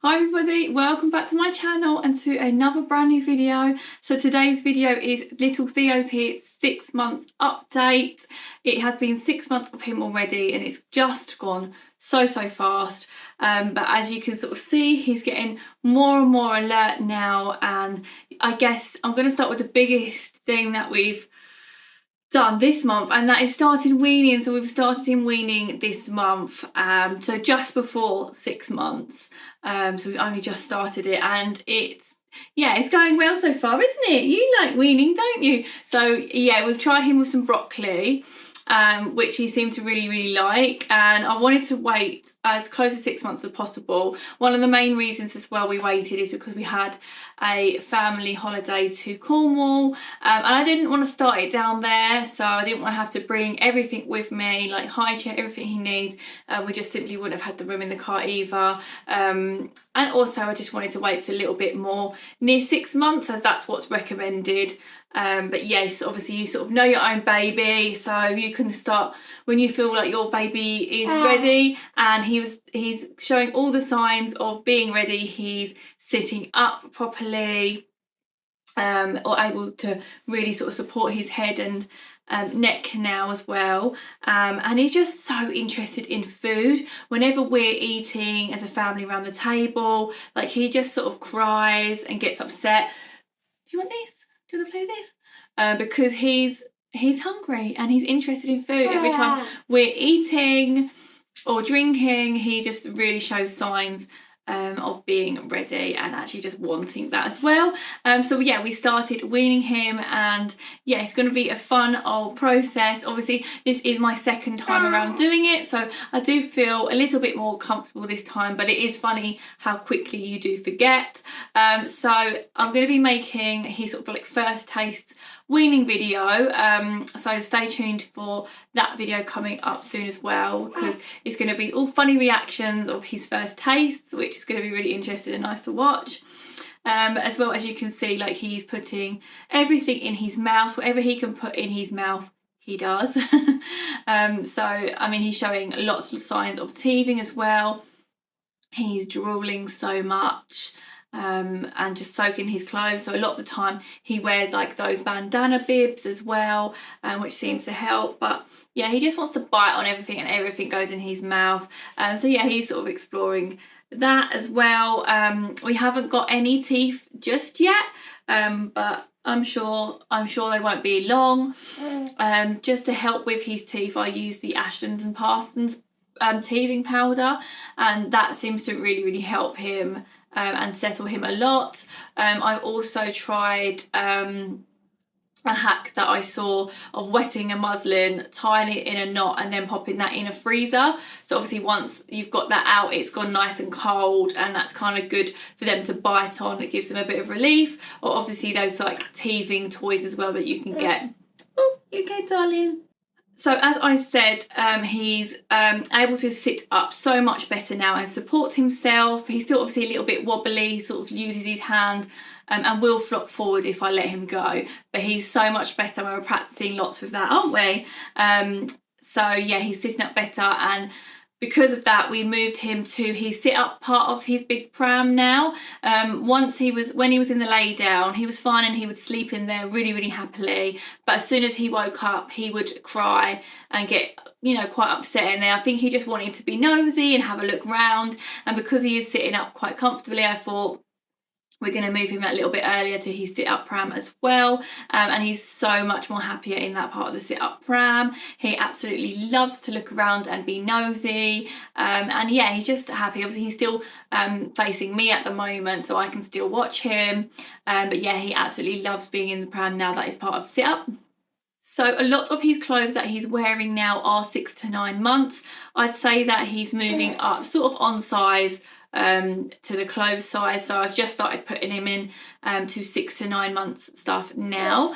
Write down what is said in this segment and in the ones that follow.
Hi everybody, welcome back to my channel and to another brand new video. So today's video is little Theo's here 6 months update. It has been 6 months of him already and it's just gone so fast. But as you can sort of see, he's getting more and more alert now, and I guess I'm going to start with the biggest thing that we've done this month, and that is started weaning. So we've started him weaning this month, so just before 6 months. So we've only just started it, and it's going well so far, isn't it? You like weaning, don't you? So yeah, we've tried him with some broccoli, which he seemed to really like, and I wanted to wait as close to 6 months as possible. One of the main reasons as well we waited is because we had a family holiday to Cornwall, and I didn't want to start it down there, so I didn't want to have to bring everything with me, like high chair, everything he needs. We just simply wouldn't have had the room in the car either, and also I just wanted to wait a little bit more near 6 months, as that's what's recommended. But yes, obviously you sort of know your own baby, so you can start when you feel like your baby is ready, and he's showing all the signs of being ready. He's sitting up properly, or able to really sort of support his head and neck now as well, and he's just so interested in food. Whenever we're eating as a family around the table, like he just sort of cries and gets upset. Do you want this? Do you want to play this? Because he's hungry and he's interested in food. Every time we're eating or drinking, he just really shows signs of being ready and actually just wanting that as well. So yeah, we started weaning him, and yeah, it's going to be a fun old process. Obviously this is my second time around doing it, so I do feel a little bit more comfortable this time, but it is funny how quickly you do forget. So I'm going to be making his sort of like first taste weaning video, so stay tuned for that video coming up soon as well, because it's going to be all funny reactions of his first tastes, which is going to be really interesting and nice to watch. As well, as you can see, like he's putting everything in his mouth. Whatever he can put in his mouth, he does. So I mean, he's showing lots of signs of teething as well. He's drooling so much, and just soaking his clothes. So a lot of the time he wears like those bandana bibs as well, which seems to help. But yeah, he just wants to bite on everything and everything goes in his mouth. So yeah, he's sort of exploring that as well. We haven't got any teeth just yet, but I'm sure they won't be long. Just to help with his teeth, I use the Ashtons and Parsons teething powder, and that seems to really help him and settle him a lot. I've also tried a hack that I saw of wetting a muslin, tying it in a knot and then popping that in a freezer. So obviously once you've got that out, it's gone nice and cold, and that's kind of good for them to bite on. It gives them a bit of relief. Or obviously those like teething toys as well that you can get. Oh, you okay, darling? So as I said, he's able to sit up so much better now and support himself. He's still obviously a little bit wobbly, he sort of uses his hand and will flop forward if I let him go. But he's so much better. We're practicing lots with that, aren't we? So yeah, he's sitting up better, and because of that, we moved him to his sit-up part of his big pram now. When he was in the lay down, he was fine and he would sleep in there really happily. But as soon as he woke up, he would cry and get, quite upset in there. I think he just wanted to be nosy and have a look round. And because he is sitting up quite comfortably, I thought we're going to move him a little bit earlier to his sit-up pram as well, and he's so much more happier in that part of the sit-up pram. He absolutely loves to look around and be nosy, and yeah, he's just happy. Obviously he's still facing me at the moment, so I can still watch him, but yeah, he absolutely loves being in the pram now that is part of sit-up. So a lot of his clothes that he's wearing now are 6 to 9 months. I'd say that he's moving up sort of on size to the clothes size, so I've just started putting him in to 6 to 9 months stuff now.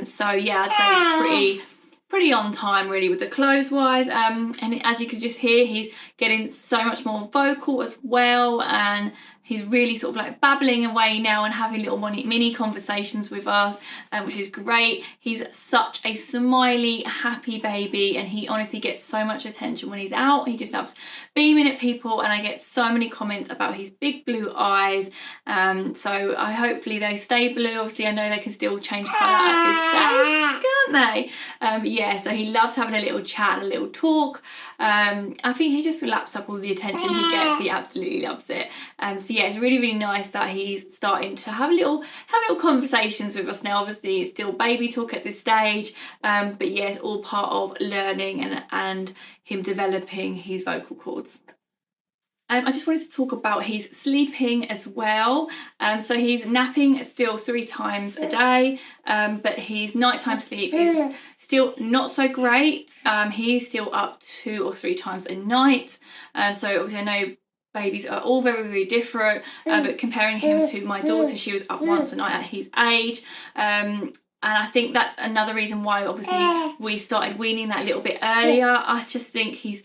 So yeah, I'd say it's pretty on time really with the clothes wise, and as you can just hear, he's getting so much more vocal as well, and He's really sort of like babbling away now and having little mini conversations with us, which is great. He's such a smiley, happy baby, and he honestly gets so much attention when he's out. He just loves beaming at people, and I get so many comments about his big blue eyes. So hopefully they stay blue. Obviously, I know they can still change colour at this stage, can't they? But yeah, so he loves having a little chat and a little talk. I think he just laps up all the attention he gets. He absolutely loves it. So yeah, it's really, really nice that he's starting to have little conversations with us now. Obviously, it's still baby talk at this stage, but yeah, it's all part of learning and him developing his vocal cords. I just wanted to talk about his sleeping as well. So he's napping still 3 times a day, but his nighttime sleep is still not so great. He's still up 2 or 3 times a night. So obviously I know babies are all very, very different, but comparing him to my daughter, she was up once a night at his age. And I think that's another reason why obviously we started weaning that little bit earlier. I just think he's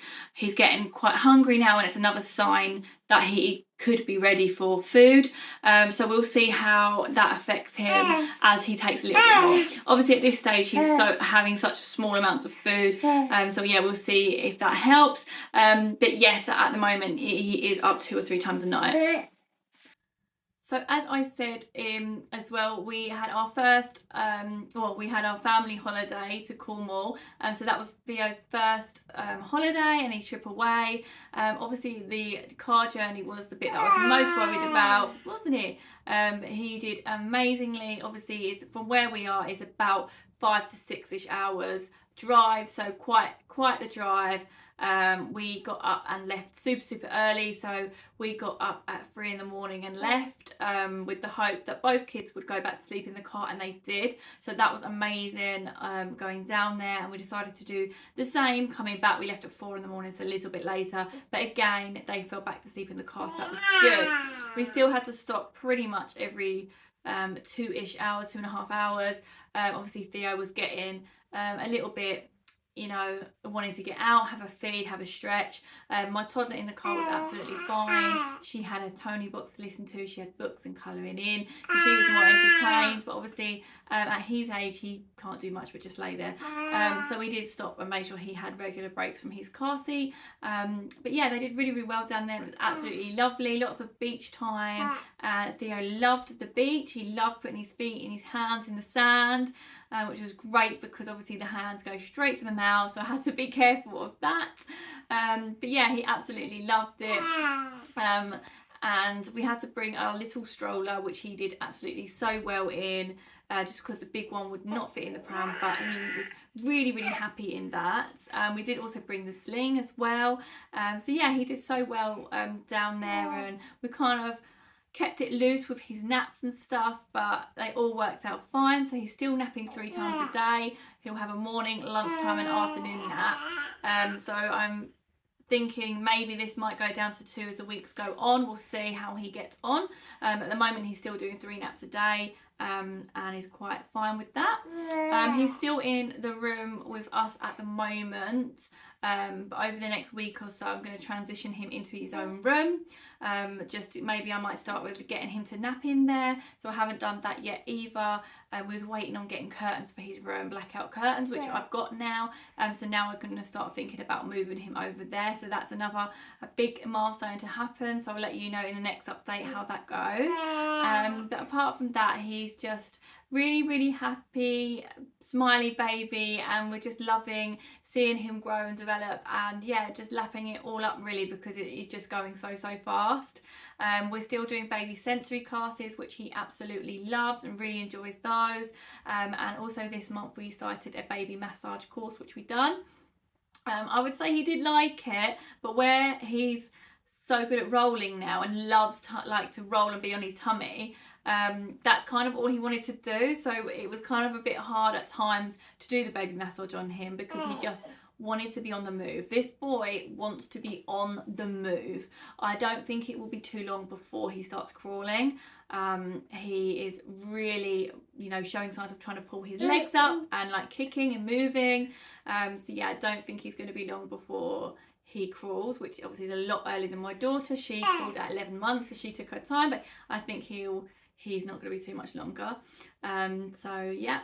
getting quite hungry now, and it's another sign that he could be ready for food. So we'll see how that affects him as he takes a little bit more. Obviously at this stage he's having such small amounts of food, so yeah, we'll see if that helps. But yes, at the moment he is up 2 or 3 times a night. So as I said as well, we had our first, we had our family holiday to Cornwall. So that was Theo's first holiday and his trip away. Obviously the car journey was the bit that I was most worried about, wasn't it? He did amazingly. Obviously it's from where we are, it's about 5 to 6-ish hours drive, so quite the drive. We got up and left super early, so we got up at 3 in the morning and left, with the hope that both kids would go back to sleep in the car, and they did. So that was amazing, going down there, and we decided to do the same coming back. We left at 4 in the morning, so a little bit later, but again they fell back to sleep in the car, so that was good. We still had to stop pretty much every 2-ish hours, 2.5 hours. Obviously Theo was getting a little bit, you know, wanting to get out, have a feed, have a stretch. My toddler in the car was absolutely fine. She had a Tony box to listen to, she had books and colouring in, so she was more entertained. But obviously at his age he can't do much but just lay there. So we did stop and make sure he had regular breaks from his car seat. But yeah, they did really, really well down there. It was absolutely lovely, lots of beach time. Theo loved the beach, he loved putting his feet and his hands in the sand. Which was great because obviously the hands go straight to the mouth, so I had to be careful of that. But yeah, he absolutely loved it. And we had to bring our little stroller, which he did absolutely so well in, just because the big one would not fit in the pram, but he was really, really happy in that. We did also bring the sling as well. So yeah, he did so well down there, and we kind of kept it loose with his naps and stuff, but they all worked out fine. So he's still napping 3 times a day. He'll have a morning, lunchtime and afternoon nap. So I'm thinking maybe this might go down to 2 as the weeks go on. We'll see how he gets on. At the moment he's still doing 3 naps a day, and he's quite fine with that. He's still in the room with us at the moment, but over the next week or so I'm going to transition him into his own room. Just maybe I might start with getting him to nap in there, so I haven't done that yet either. We was waiting on getting curtains for his room, blackout curtains, which I've got now. So now we're going to start thinking about moving him over there, so that's a big milestone to happen. So I'll let you know in the next update how that goes. But apart from that, he's just really, really happy, smiley baby, and we're just loving seeing him grow and develop, and yeah, just lapping it all up really, because it is just going so fast. We're still doing baby sensory classes, which he absolutely loves and really enjoys those. And also this month we started a baby massage course, which we've done. I would say he did like it, but where he's so good at rolling now and loves to roll and be on his tummy, that's kind of all he wanted to do. So it was kind of a bit hard at times to do the baby massage on him, because he just wanted to be on the move. This boy wants to be on the move. I don't think it will be too long before he starts crawling. He is really, you know, showing signs of trying to pull his legs up and like kicking and moving. So yeah, I don't think he's going to be long before he crawls, which obviously is a lot earlier than my daughter. She crawled at 11 months, so she took her time, but I think he's not going to be too much longer. So yeah,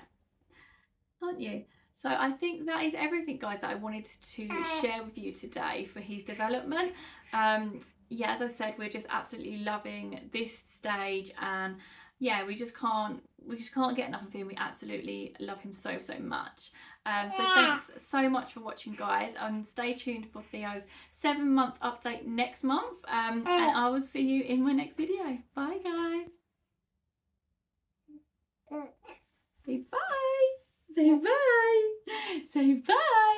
aren't you? So I think that is everything, guys, that I wanted to share with you today for his development. Yeah, as I said, we're just absolutely loving this stage, and yeah, we just can't get enough of him. We absolutely love him so much. So thanks so much for watching, guys, and stay tuned for Theo's 7-month update next month, and I will see you in my next video. Bye, guys. Say bye. Say bye. Say bye.